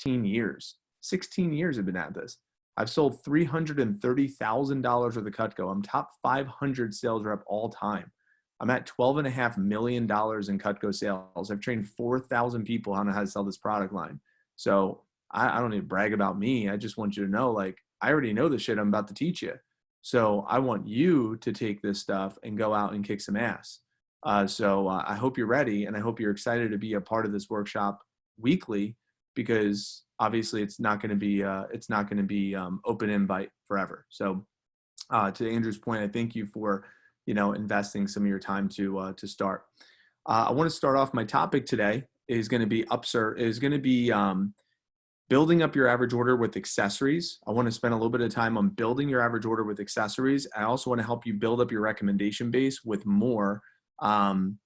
years. 16 years I've been at this. I've sold $330,000 worth of Cutco. I'm top 500 sales rep all time. I'm at $12.5 million in Cutco sales. I've trained 4,000 people on how to sell this product line. So I don't need to brag about me. I just want you to know, like, I already know the shit I'm about to teach you. So I want you to take this stuff and go out and kick some ass. So I hope you're ready, and I hope you're excited to be a part of this workshop weekly, because obviously it's not going to be open invite forever. So to Andrew's point, I thank you for investing some of your time to start. I want to start off. My topic today is going to be building up your average order with accessories. I want to spend a little bit of time on building your average order with accessories. I also want to help you build up your recommendation base with more than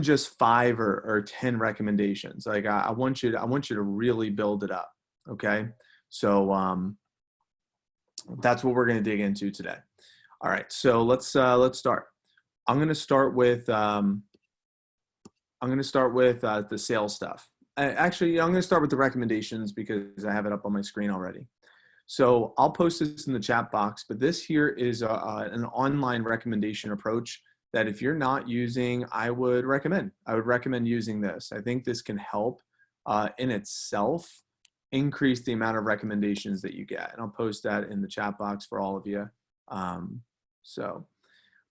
just 5 or 10 recommendations. Like I want you to really build it up. Okay. So that's what we're going to dig into today. All right. So let's start. I'm going to start with the sales stuff. Actually, I'm going to start with the recommendations because I have it up on my screen already. So I'll post this in the chat box, but this here is an online recommendation approach that if you're not using, I would recommend using this. I think this can help in itself increase the amount of recommendations that you get. And I'll post that in the chat box for all of you.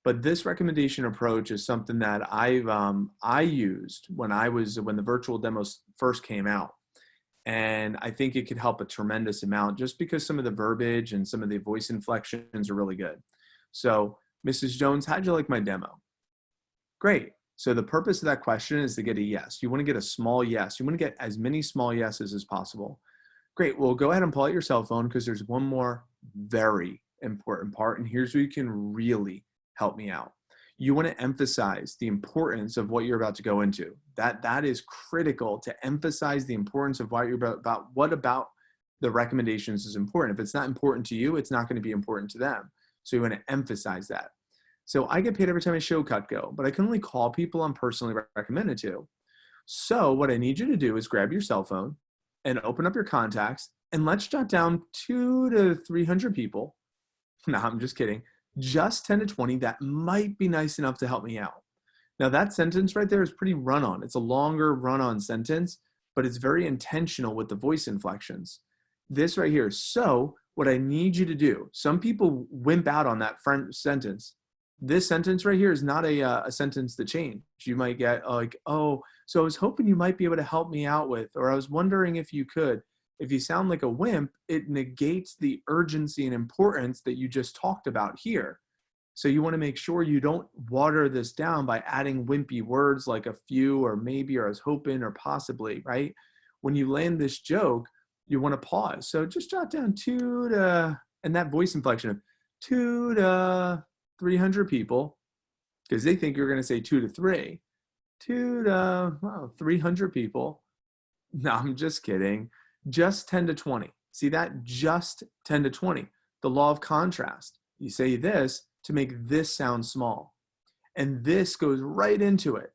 But this recommendation approach is something that I used when the virtual demos first came out. And I think it could help a tremendous amount just because some of the verbiage and some of the voice inflections are really good. So, Mrs. Jones, how'd you like my demo? Great. So the purpose of that question is to get a yes. You want to get a small yes. You want to get as many small yeses as possible. Great. Well, go ahead and pull out your cell phone because there's one more very important part. And here's where you can really help me out. You want to emphasize the importance of what you're about to go into. That is critical, to emphasize the importance of what you're what about the recommendations is important. If it's not important to you, it's not going to be important to them. So you want to emphasize that. So I get paid every time I show Cutco, but I can only call people I'm personally recommended to. So what I need you to do is grab your cell phone and open up your contacts, and let's jot down 200 to 300 people. No, I'm just kidding. Just 10 to 20 that might be nice enough to help me out. Now that sentence right there is pretty run-on. It's a longer run-on sentence, but it's very intentional with the voice inflections. This right here. So what I need you to do, some people wimp out on that front sentence. This sentence right here is not a sentence to change. You might get like, oh, so I was hoping you might be able to help me out with, or I was wondering if you could. If you sound like a wimp, it negates the urgency and importance that you just talked about here. So you want to make sure you don't water this down by adding wimpy words like a few or maybe or I was hoping or possibly, right? When you land this joke, you want to pause. So just jot down 2 to, and that voice inflection of 2 to 300 people, because they think you're going to say 2 to 3. 2 to 300 people. No, I'm just kidding. Just 10 to 20. See that? Just 10 to 20. The law of contrast. You say this to make this sound small. And this goes right into it.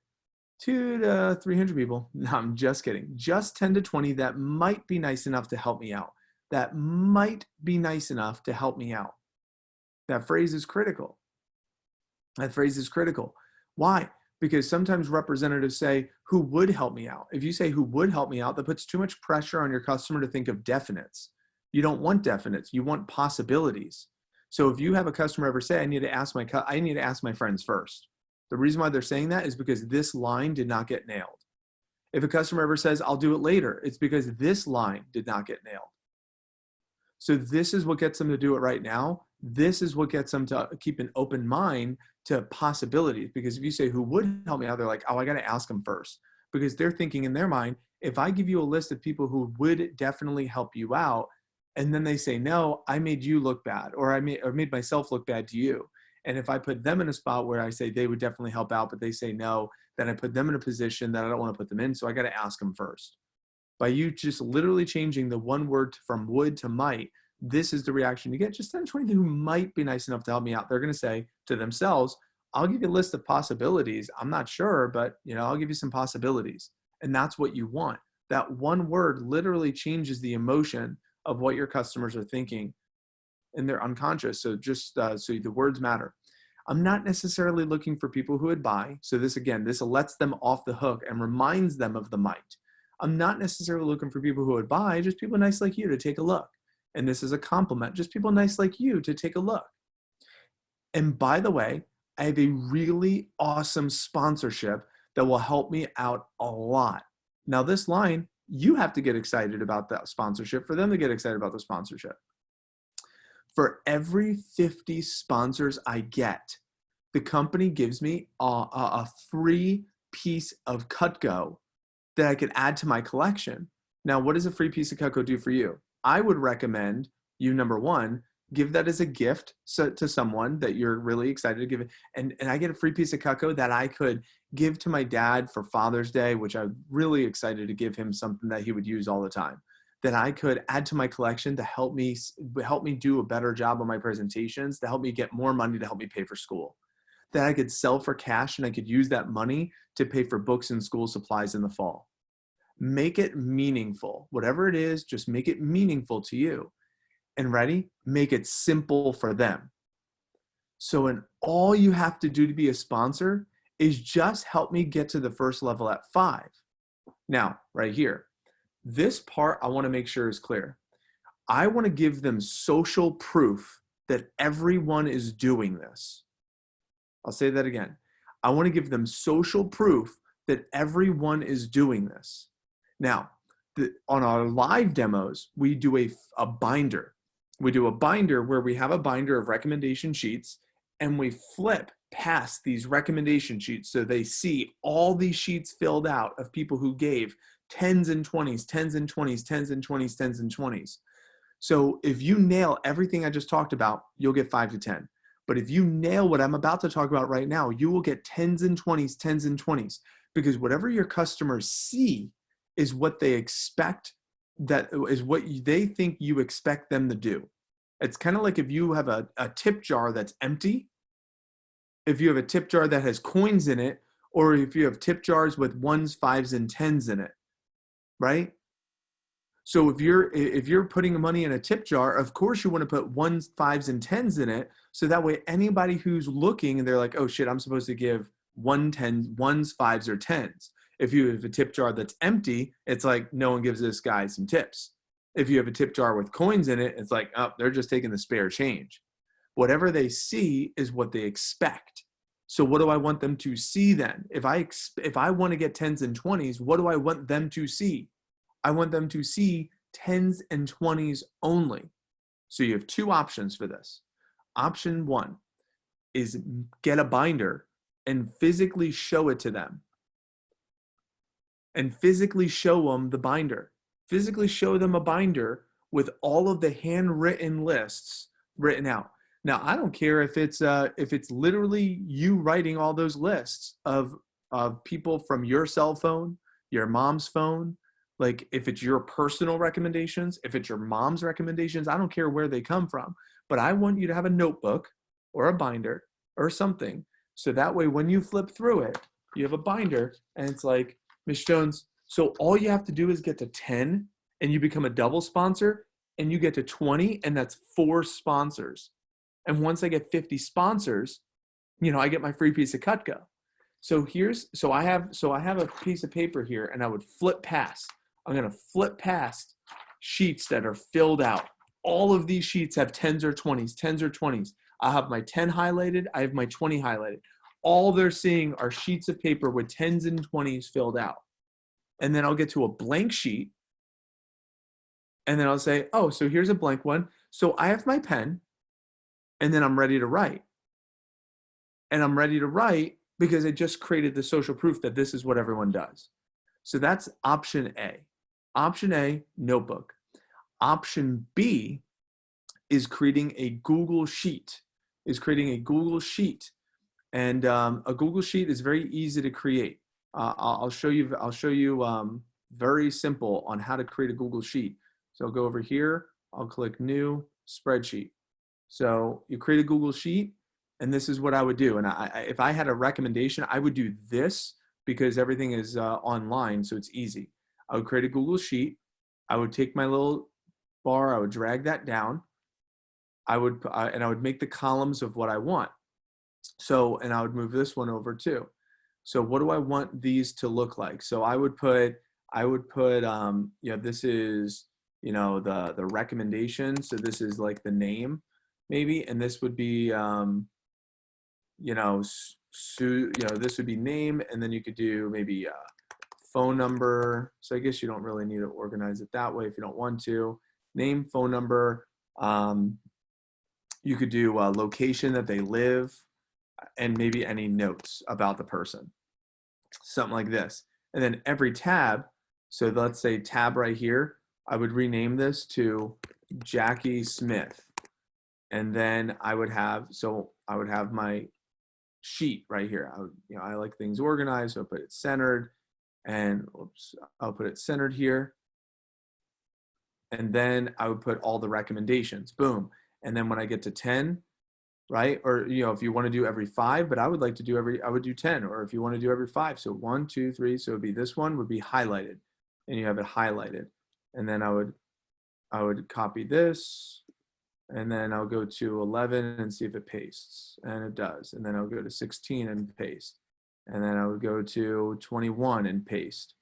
2 to 300 people. No, I'm just kidding. Just 10 to 20 that might be nice enough to help me out. That might be nice enough to help me out. That phrase is critical. That phrase is critical. Why? Because sometimes representatives say, who would help me out? If you say who would help me out, that puts too much pressure on your customer to think of definites. You don't want definites. You want possibilities. So if you have a customer ever say, I need to ask my friends first. The reason why they're saying that is because this line did not get nailed. If a customer ever says, I'll do it later, it's because this line did not get nailed. So this is what gets them to do it right now. This is what gets them to keep an open mind to possibilities. Because if you say, who would help me out? They're like, oh, I got to ask them first. Because they're thinking in their mind, if I give you a list of people who would definitely help you out, and then they say, no, I made you look bad, or I made myself look bad to you. And if I put them in a spot where I say they would definitely help out, but they say no, then I put them in a position that I don't want to put them in. So I got to ask them first. By you just literally changing the one word from would to might, this is the reaction you get. Just 10, 20 who might be nice enough to help me out. They're going to say to themselves, I'll give you a list of possibilities. I'm not sure, but I'll give you some possibilities. And that's what you want. That one word literally changes the emotion of what your customers are thinking in their unconscious. So just so the words matter. I'm not necessarily looking for people who would buy. So this, again, this lets them off the hook and reminds them of the might. I'm not necessarily looking for people who would buy, just people nice like you to take a look. And this is a compliment, just people nice like you to take a look. And by the way, I have a really awesome sponsorship that will help me out a lot. Now this line, you have to get excited about that sponsorship for them to get excited about the sponsorship. For every 50 sponsors I get, the company gives me a free piece of Cutco that I could add to my collection. Now, what does a free piece of Cutco do for you? I would recommend you, number one, give that as a gift to someone that you're really excited to give it. And I get a free piece of Cutco that I could give to my dad for Father's Day, which I'm really excited to give him something that he would use all the time, that I could add to my collection to help me do a better job on my presentations, to help me get more money to help me pay for school, that I could sell for cash and I could use that money to pay for books and school supplies in the fall. Make it meaningful. Whatever it is, just make it meaningful to you. And ready? Make it simple for them. So, and all you have to do to be a sponsor is just help me get to the first level at 5. Now, right here, this part I want to make sure is clear. I want to give them social proof that everyone is doing this. I'll say that again. I want to give them social proof that everyone is doing this. Now, on our live demos, we do a binder. We do a binder where we have a binder of recommendation sheets and we flip past these recommendation sheets so they see all these sheets filled out of people who gave 10s and 20s, 10s and 20s, 10s and 20s, 10s and 20s. So if you nail everything I just talked about, you'll get 5 to 10. But if you nail what I'm about to talk about right now, you will get 10s and 20s, 10s and 20s, because whatever your customers see is what they expect, that is what they think you expect them to do. It's kind of like if you have a tip jar that's empty, if you have a tip jar that has coins in it, or if you have tip jars with 1s, 5s, and 10s in it, right? So if you're putting money in a tip jar, of course you want to put 1s, 5s, and 10s in it, so that way anybody who's looking and they're like, oh shit, I'm supposed to give 1s, 5s, or 10s. If you have a tip jar that's empty, it's like no one gives this guy some tips. If you have a tip jar with coins in it, it's like, oh, they're just taking the spare change. Whatever they see is what they expect. So what do I want them to see then? If I want to get 10s and 20s, what do I want them to see? I want them to see 10s and 20s only. So you have 2 options for this. Option 1 is get a binder and physically show it to them. And physically show them the binder. Physically show them a binder with all of the handwritten lists written out. Now, I don't care if it's literally you writing all those lists of people from your cell phone, your mom's phone, like if it's your personal recommendations, if it's your mom's recommendations, I don't care where they come from, but I want you to have a notebook or a binder or something. So that way, when you flip through it, you have a binder and it's like, Ms. Jones, so all you have to do is get to 10 and you become a double sponsor and you get to 20 and that's 4 sponsors. And once I get 50 sponsors, I get my free piece of Cutco. So I have a piece of paper here and I would flip past. I'm going to flip past sheets that are filled out. All of these sheets have 10s or 20s, 10s or 20s. I have my 10 highlighted. I have my 20 highlighted. All they're seeing are sheets of paper with 10s and 20s filled out. And then I'll get to a blank sheet. And then I'll say, oh, so here's a blank one. So I have my pen. And then I'm ready to write. And I'm ready to write because I just created the social proof that this is what everyone does. So that's option A. Option A, notebook. Option B is creating a Google Sheet. And a Google Sheet is very easy to create. I'll show you very simple on how to create a Google Sheet. So I'll go over here. I'll click New Spreadsheet. So you create a Google Sheet, and this is what I would do. And if I had a recommendation, I would do this because everything is online, so it's easy. I would create a Google Sheet. I would take my little bar, I would drag that down. And I would make the columns of what I want. So, and I would move this one over too. So what do I want these to look like? So this is, the recommendation. So this is like the name maybe, and this would be, this would be name, and then you could do maybe phone number. So I guess you don't really need to organize it that way if you don't want to. Name, phone number. You could do location that they live, and maybe any notes about the person, something like this. And then every tab, so let's say tab right here, I would rename this to Jackie Smith. And then I would have my sheet right here. I like things organized, so I'll put it centered, and I'll put it centered here. And then I would put all the recommendations, boom. And then when I get to 10, right? Or, if you want to do every 5, but I would like to do I would do 10, or if you want to do every 5. So 1, 2, 3. So it'd be, this one would be highlighted, and you have it highlighted. And then I would copy this, and then I'll go to 11 and see if it pastes, and it does. And then I'll go to 16 and paste. And then I would go to 21 and paste.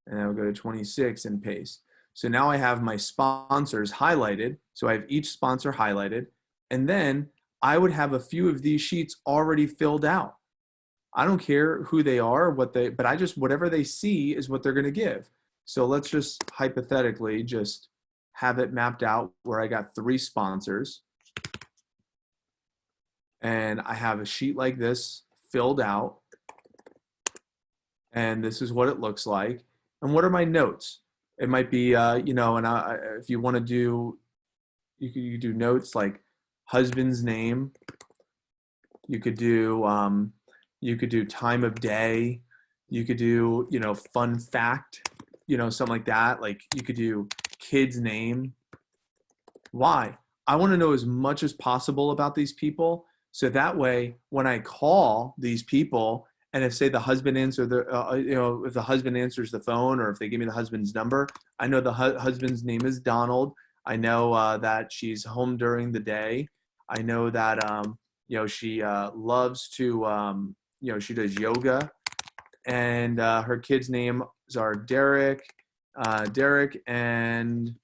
And I would go to 26 and paste. So now I have my sponsors highlighted. So I have each sponsor highlighted. And then I would have a few of these sheets already filled out. I don't care who they are, but whatever they see is what they're going to give. So let's just hypothetically just have it mapped out where I got 3 sponsors. And I have a sheet like this filled out. And this is what it looks like. And what are my notes? It might be, if you want to do, you could do notes like husband's name. You could do time of day. You could do, fun fact, something like that. Like you could do kid's name. Why? I want to know as much as possible about these people. So that way, when I call these people, and if say the husband answers if the husband answers the phone, or if they give me the husband's number, I know the husband's name is Donald. I know that she's home during the day. I know that she loves to she does yoga, and her kids' names are Derek and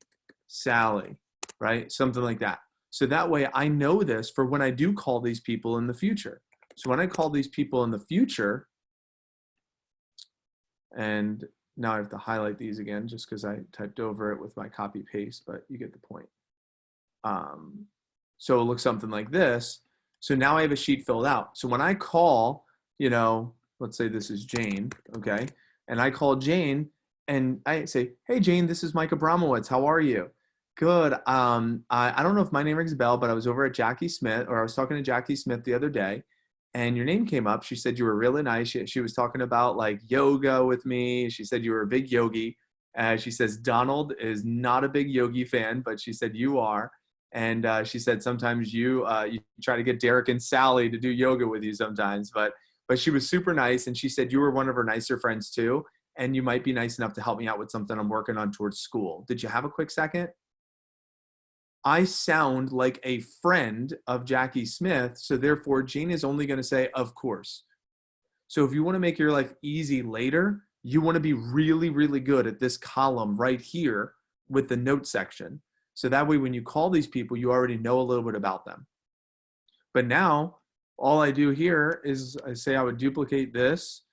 Sally, right? Something like that. So that way I know this for when I do call these people in the future. So when I call these people in the future, and now I have to highlight these again just because I typed over it with my copy paste, but you get the point. So it looks something like this. So now I have a sheet filled out. So when I call, let's say this is Jane, okay? And I call Jane and I say, hey, Jane, this is Mike Abramowitz. How are you? Good. I don't know if my name rings a bell, but I was over at Jackie Smith, or I was talking to Jackie Smith the other day, and your name came up. She said you were really nice. She was talking about like yoga with me. She said you were a big yogi. She says Donald is not a big yogi fan, but she said you are. And she said sometimes you try to get Derek and Sally to do yoga with you sometimes. But she was super nice, and she said you were one of her nicer friends too, and you might be nice enough to help me out with something I'm working on towards school. Did you have a quick second? I sound like a friend of Jackie Smith, so therefore Jane is only going to say, of course. So if you want to make your life easy later, you want to be really, really good at this column right here with the note section. So that way when you call these people, you already know a little bit about them. But now all I do here is I say I would duplicate this,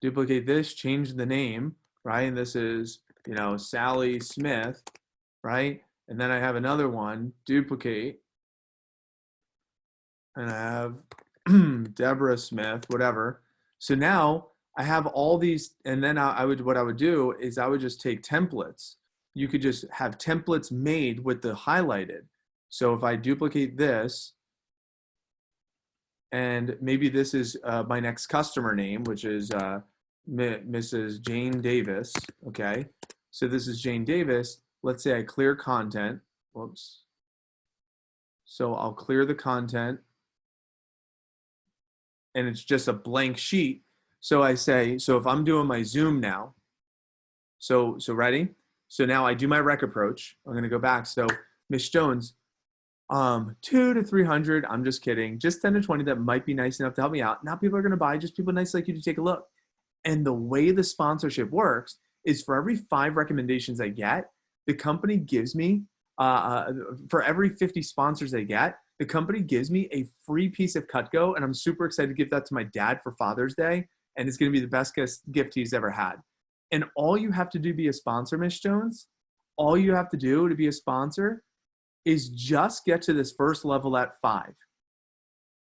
change the name, right? And this is, Sally Smith, right? And then I have another one, duplicate, and I have Deborah Smith, whatever. So now I have all these, and then what I would do is I would just take templates. You could just have templates made with the highlighted. So if I duplicate this, and maybe this is my next customer name, which is Mrs. Jane Davis, okay? So this is Jane Davis. Let's say I clear content. Whoops. So I'll clear the content, and it's just a blank sheet. So I say, so if I'm doing my Zoom now, so ready? So now I do my rec approach. I'm going to go back. So Miss Jones, 2 to 300. I'm just kidding. Just 10 to 20 that might be nice enough to help me out. Now people are going to buy, just people nice like you to take a look. And the way the sponsorship works is for every 5 recommendations I get, the company gives me, for every 50 sponsors they get, the company gives me a free piece of Cutco. And I'm super excited to give that to my dad for Father's Day. And it's going to be the best gift he's ever had. And all you have to do to be a sponsor, Miss Jones, all you have to do to be a sponsor is just get to this first level at 5.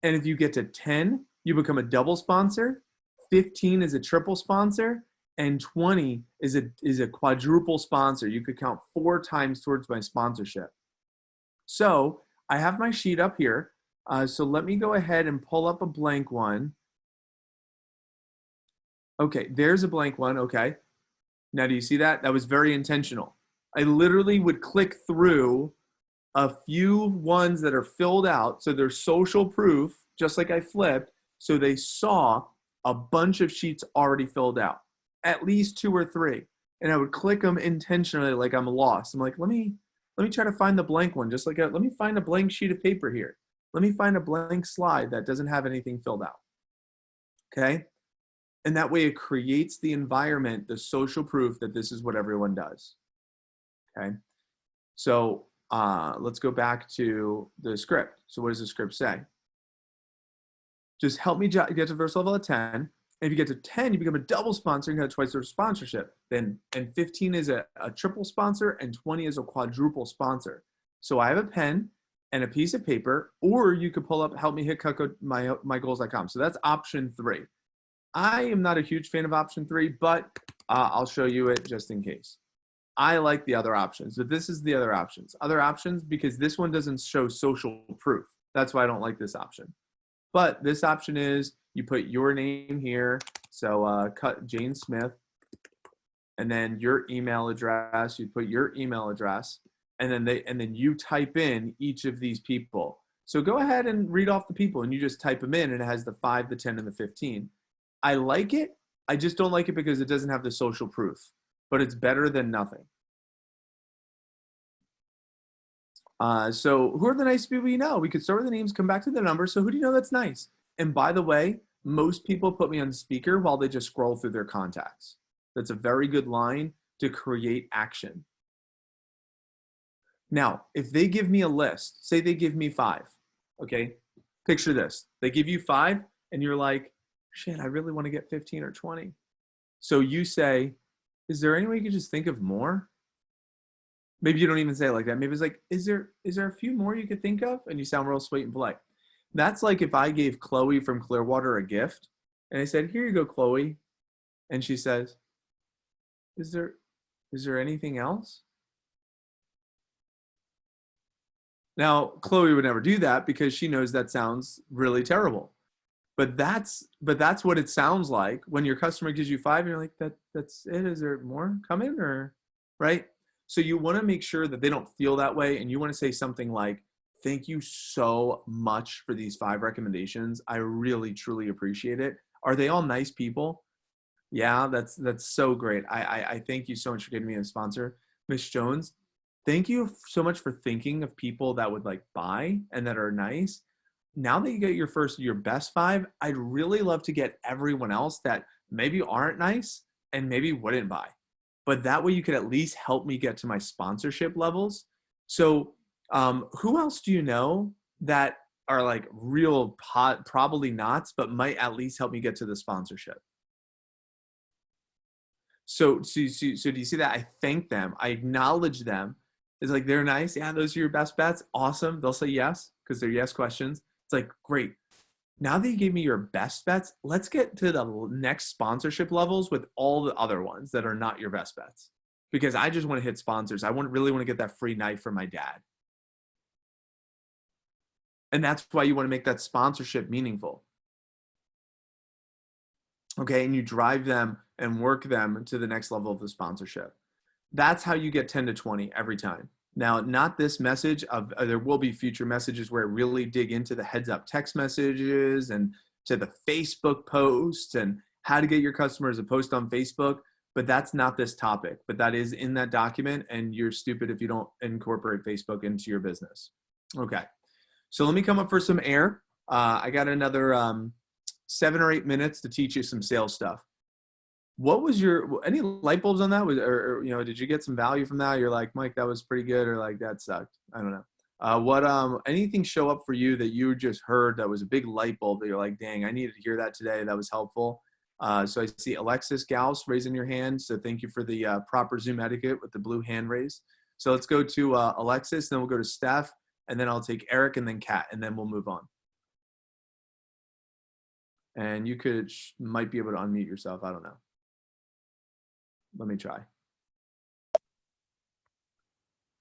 And if you get to 10, you become a double sponsor, 15 is a triple sponsor, and 20 is a quadruple sponsor. You could count 4 times towards my sponsorship. So I have my sheet up here. So let me go ahead and pull up a blank one. Okay, there's a blank one. Okay. Now, do you see that? That was very intentional. I literally would click through a few ones that are filled out. So they're social proof, just like I flipped. So they saw a bunch of sheets already filled out, at least 2 or 3. And I would click them intentionally like I'm lost. I'm like, let me try to find the blank one. Just like, let me find a blank sheet of paper here. Let me find a blank slide that doesn't have anything filled out. Okay. And that way it creates the environment, the social proof that this is what everyone does. Okay. So let's go back to the script. So what does the script say? Just help me get to first level at 10. And if you get to 10, you become a double sponsor and get twice their sponsorship. And 15 is a triple sponsor and 20 is a quadruple sponsor. So I have a pen and a piece of paper, or you could pull up help me hit mygoals.com. So that's option 3. I am not a huge fan of option 3, but I'll show you it just in case. I like the other options, but this is the other options. Other options, because this one doesn't show social proof. That's why I don't like this option. But this option is you put your name here. So cut Jane Smith, and then your email address. You put your email address, and then you type in each of these people. So go ahead and read off the people, and you just type them in, and it has the 5, the 10, and the 15. I like it. I just don't like it because it doesn't have the social proof, but it's better than nothing. So who are the nice people you know? We could start with the names, come back to the numbers. So who do you know that's nice? And by the way, most people put me on speaker while they just scroll through their contacts. That's a very good line to create action. Now, if they give me a list, say they give me 5, okay? Picture this. They give you 5 and you're like, shit, I really want to get 15 or 20. So you say, is there any way you could just think of more? Maybe you don't even say it like that. Maybe it's like, is there a few more you could think of? And you sound real sweet and polite. That's like if I gave Chloe from Clearwater a gift and I said, here you go, Chloe. And she says, is there anything else? Now, Chloe would never do that because she knows that sounds really terrible. But that's what it sounds like when your customer gives you 5 and you're like, that's it. Is there more coming, or right? So you want to make sure that they don't feel that way. And you want to say something like, thank you so much for these 5 recommendations. I really, truly appreciate it. Are they all nice people? Yeah, that's so great. I thank you so much for getting me a sponsor. Miss Jones, thank you so much for thinking of people that would like buy and that are nice. Now that you get your best 5, I'd really love to get everyone else that maybe aren't nice and maybe wouldn't buy. But that way you could at least help me get to my sponsorship levels. So who else do you know that are like real probably not, but might at least help me get to the sponsorship? So do you see that? I thank them. I acknowledge them. It's like, they're nice. Yeah, those are your best bets. Awesome. They'll say yes because they're yes questions. It's like, great. Now that you gave me your best bets, let's get to the next sponsorship levels with all the other ones that are not your best bets. Because I just want to hit sponsors. I really want to get that free night for my dad. And that's why you want to make that sponsorship meaningful. Okay, and you drive them and work them to the next level of the sponsorship. That's how you get 10 to 20 every time. Now, not this message of there will be future messages where I really dig into the heads up text messages and to the Facebook posts and how to get your customers, a post on Facebook, but that's not this topic, but that is in that document, and you're stupid if you don't incorporate Facebook into your business. Okay. So let me come up for some air. I got another 7 or 8 minutes to teach you some sales stuff. What was any light bulbs on that? Or did you get some value from that? You're like, Mike, that was pretty good, or like that sucked. I don't know. Anything show up for you that you just heard that was a big light bulb that you're like, dang, I needed to hear that today. That was helpful. So I see Alexis Gauss raising your hand. So thank you for the proper Zoom etiquette with the blue hand raise. So let's go to Alexis, then we'll go to Steph, and then I'll take Eric and then Kat, and then we'll move on. And you might be able to unmute yourself. I don't know. Let me try.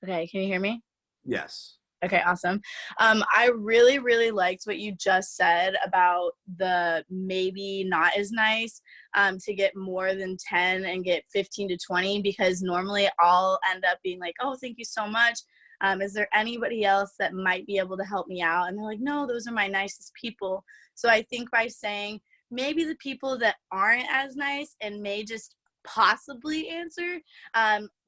Okay, can you hear me? Yes. Okay, awesome. I really, really liked what you just said about the maybe not as nice to get more than 10 and get 15 to 20, because normally I'll end up being like, oh, thank you so much. Is there anybody else that might be able to help me out? And they're like, no, those are my nicest people. So I think by saying maybe the people that aren't as nice and may just possibly answer,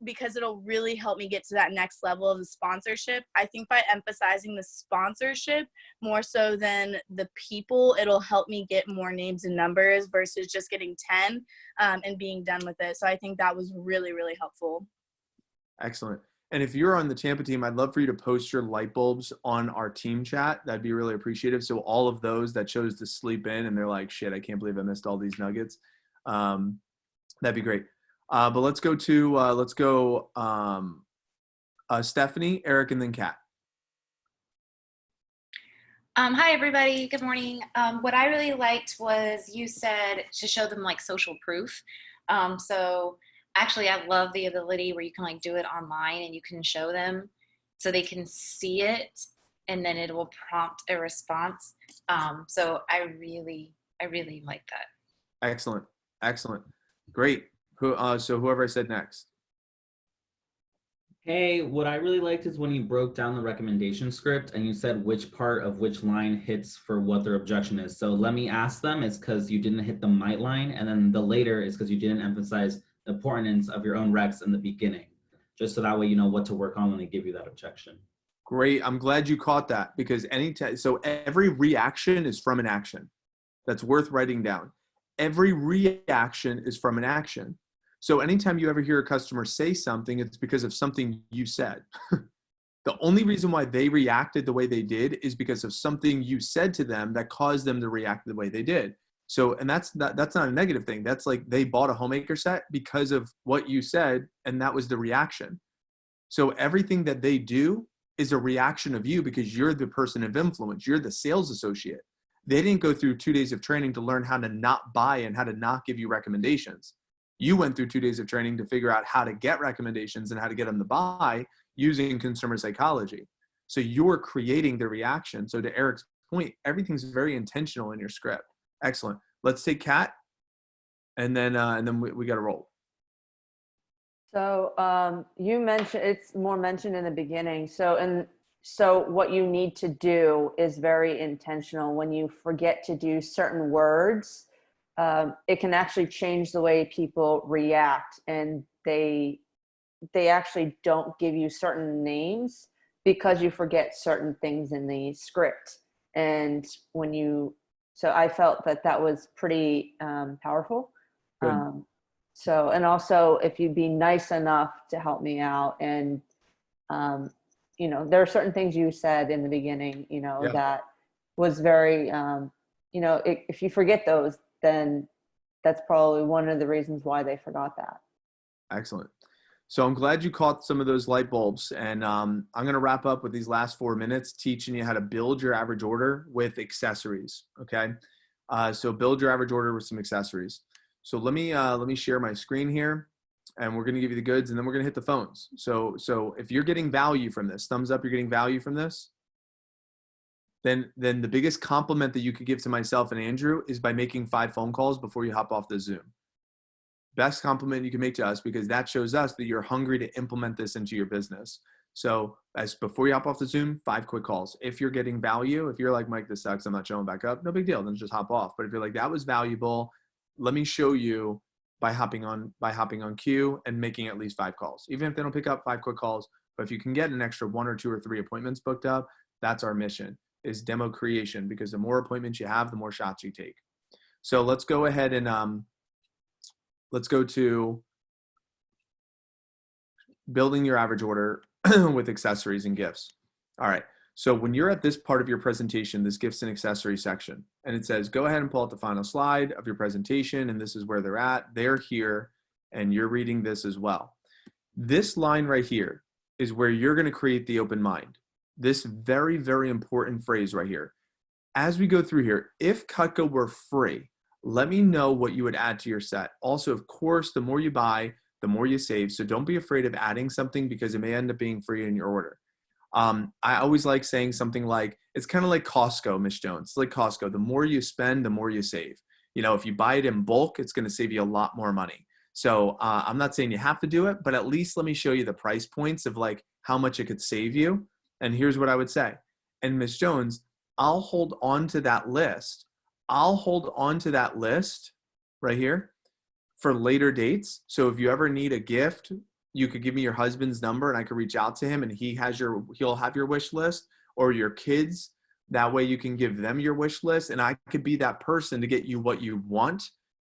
because it'll really help me get to that next level of the sponsorship. I think by emphasizing the sponsorship more so than the people, it'll help me get more names and numbers versus just getting 10 and being done with it. So I think that was really, really helpful. Excellent. And if you're on the Tampa team, I'd love for you to post your light bulbs on our team chat. That'd be really appreciative. So all of those that chose to sleep in and they're like, shit, I can't believe I missed all these nuggets. That'd be great. But let's go Stephanie, Eric, and then Kat. Hi, everybody. Good morning. What I really liked was you said to show them like social proof. So actually, I love the ability where you can like do it online and you can show them so they can see it and then it will prompt a response. So I really like that. Excellent. Excellent. Great. So whoever I said next. Hey, what I really liked is when you broke down the recommendation script and you said which part of which line hits for what their objection is. So let me ask them is because you didn't hit the might line, and then the later is because you didn't emphasize the importance of your own recs in the beginning, just so that way you know what to work on when they give you that objection. Great. I'm glad you caught that, because so every reaction is from an action. That's worth writing down. Every reaction is from an action. So anytime you ever hear a customer say something, it's because of something you said. The only reason why they reacted the way they did is because of something you said to them that caused them to react the way they did. So, and that's not a negative thing. That's like they bought a homemaker set because of what you said, and that was the reaction. So everything that they do is a reaction of you, because you're the person of influence. You're the sales associate. They didn't go through 2 days of training to learn how to not buy and how to not give you recommendations. You went through 2 days of training to figure out how to get recommendations and how to get them to buy using consumer psychology. So you're creating the reaction. So to Eric's point, everything's very intentional in your script. Excellent. Let's take Kat, and then we got to roll. So you mentioned, it's more mentioned in the beginning. So what you need to do is very intentional. When you forget to do certain words, it can actually change the way people react, and they actually don't give you certain names because you forget certain things in the script. And so I felt that was pretty powerful. So, and also if you'd be nice enough to help me out, and there are certain things you said in the beginning, that was very, if you forget those, then that's probably one of the reasons why they forgot that. Excellent. So I'm glad you caught some of those light bulbs, and I'm going to wrap up with these last 4 minutes teaching you how to build your average order with accessories. Okay. So build your average order with some accessories. So let me share my screen here, and we're going to give you the goods, and then we're going to hit the phones. So if you're getting value from this, thumbs up, you're getting value from this. Then the biggest compliment that you could give to myself and Andrew is by making 5 phone calls before you hop off the Zoom. Best compliment you can make to us, because that shows us that you're hungry to implement this into your business. So before you hop off the Zoom, 5 quick calls. If you're getting value, if you're like, Mike, this sucks, I'm not showing back up, no big deal, then just hop off. But if you're like, that was valuable, let me show you by hopping on queue and making at least 5 calls. Even if they don't pick up, 5 quick calls. But if you can get an extra 1 or 2 or 3 appointments booked up, that's our mission, is demo creation, because the more appointments you have, the more shots you take. So let's go ahead and let's go to building your average order with accessories and gifts. All right. So when you're at this part of your presentation, this gifts and accessories section, and it says, go ahead and pull out the final slide of your presentation, and this is where they're at. They're here, and you're reading this as well. This line right here is where you're going to create the open mind. This very, very important phrase right here. As we go through here, if Cutco were free, let me know what you would add to your set. Also, of course, the more you buy, the more you save. So don't be afraid of adding something, because it may end up being free in your order. I always like saying something like, it's kind of like Costco, Miss Jones. It's like Costco. The more you spend, the more you save. You know, if you buy it in bulk, it's going to save you a lot more money. So I'm not saying you have to do it, but at least let me show you the price points of like how much it could save you. And here's what I would say. And Miss Jones, I'll hold on to that list. I'll hold on to that list right here for later dates. So if you ever need a gift, you could give me your husband's number and I could reach out to him, and he'll have your wish list, or your kids. That way you can give them your wish list, and I could be that person to get you what you want,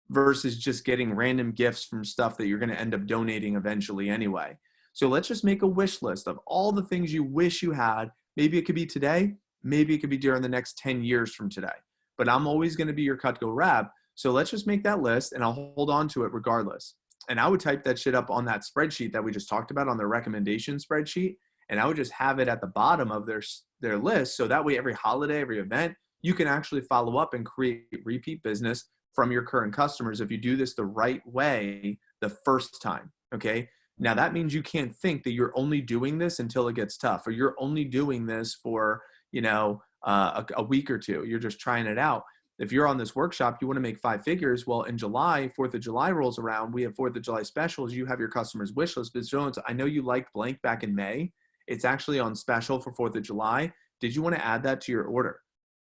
versus just getting random gifts from stuff that you're going to end up donating eventually anyway. So let's just make a wish list of all the things you wish you had. Maybe it could be today, maybe it could be during the next 10 years from today, but I'm always going to be your Cutco rep. So let's just make that list, and I'll hold on to it regardless. And I would type that shit up on that spreadsheet that we just talked about, on their recommendation spreadsheet. And I would just have it at the bottom of their list. So that way, every holiday, every event, you can actually follow up and create repeat business from your current customers if you do this the right way the first time. Okay. Now that means you can't think that you're only doing this until it gets tough, or you're only doing this for, a week or two. You're just trying it out. If you're on this workshop, you want to make 5 figures. Well, in July, 4th of July rolls around. We have 4th of July specials. You have your customers' wish list. Ms. Jones, I know you liked blank back in May. It's actually on special for 4th of July. Did you want to add that to your order?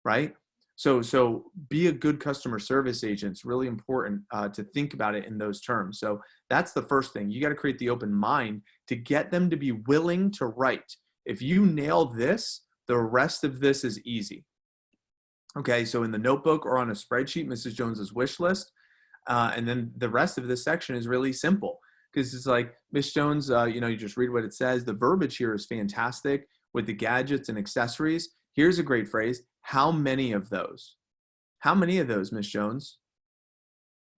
Right? So be a good customer service agent. It's really important to think about it in those terms. So that's the first thing. You got to create the open mind to get them to be willing to write. If you nail this, the rest of this is easy. Okay, so in the notebook or on a spreadsheet, Mrs. Jones's wish list, and then the rest of this section is really simple, because it's like, Miss Jones, you just read what it says. The verbiage here is fantastic with the gadgets and accessories. Here's a great phrase. How many of those? How many of those, Miss Jones?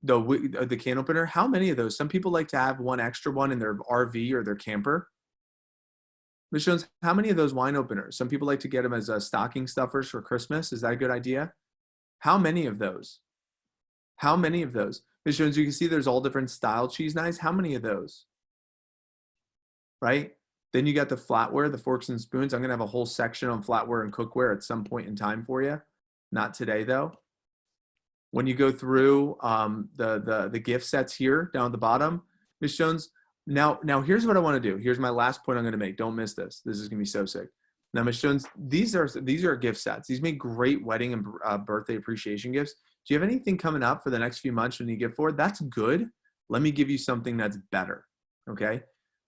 The can opener, how many of those? Some people like to have one extra one in their RV or their camper. Ms. Jones, how many of those wine openers? Some people like to get them as stocking stuffers for Christmas. Is that a good idea? How many of those? How many of those? Ms. Jones, you can see there's all different style cheese knives. How many of those? Right? Then you got the flatware, the forks and spoons. I'm going to have a whole section on flatware and cookware at some point in time for you. Not today, though. When you go through the gift sets here down at the bottom, Ms. Jones, now here's what I want to do. Here's my last point I'm going to make. Don't miss this. This is going to be so sick. Now, Ms. Jones, these are gift sets. These make great wedding and birthday appreciation gifts. Do you have anything coming up for the next few months when you gift forward? That's good. Let me give you something that's better. Okay.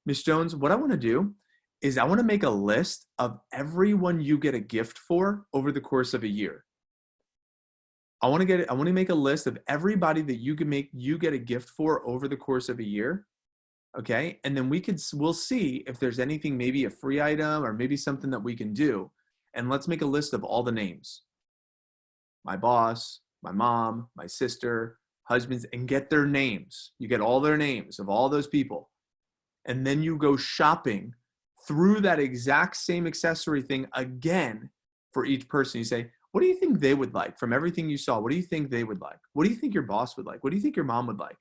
Ms. Jones, what I want to do is I want to make a list of everyone you get a gift for over the course of a year. I want to make a list of everybody that you get a gift for over the course of a year. Okay. And then we'll see if there's anything, maybe a free item or maybe something that we can do. And let's make a list of all the names. My boss, my mom, my sister, husbands, and get their names. You get all their names of all those people. And then you go shopping through that exact same accessory thing again for each person. You say, what do you think they would like from everything you saw? What do you think they would like? What do you think your boss would like? What do you think your mom would like?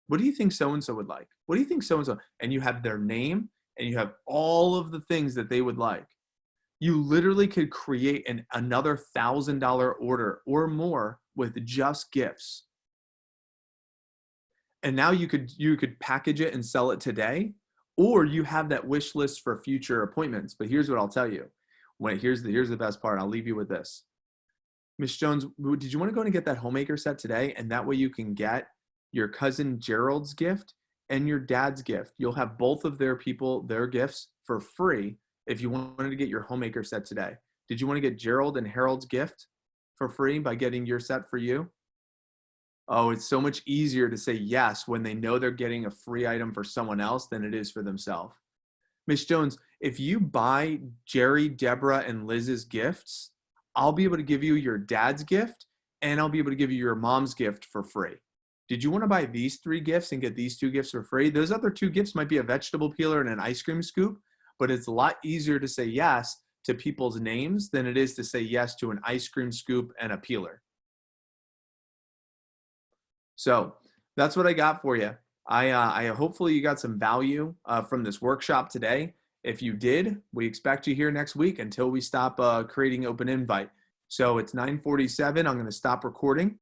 What do you think so-and-so would like? What do you think so-and-so? And you have their name and you have all of the things that they would like. You literally could create another $1,000 order or more with just gifts. And now you could package it and sell it today, or you have that wish list for future appointments. But here's what I'll tell you. Here's the best part. I'll leave you with this. Miss Jones, did you want to go and get that homemaker set today? And that way you can get your cousin Gerald's gift and your dad's gift. You'll have both of their gifts for free if you wanted to get your homemaker set today. Did you want to get Gerald and Harold's gift for free by getting your set for you? Oh, it's so much easier to say yes when they know they're getting a free item for someone else than it is for themselves. Miss Jones, if you buy Jerry, Deborah, and Liz's gifts, I'll be able to give you your dad's gift and I'll be able to give you your mom's gift for free. Did you want to buy these 3 gifts and get these 2 gifts for free? Those other 2 gifts might be a vegetable peeler and an ice cream scoop, but it's a lot easier to say yes to people's names than it is to say yes to an ice cream scoop and a peeler. So that's what I got for you. I hopefully you got some value from this workshop today. If you did, we expect you here next week until we stop creating open invite. So it's 9:47. I'm going to stop recording.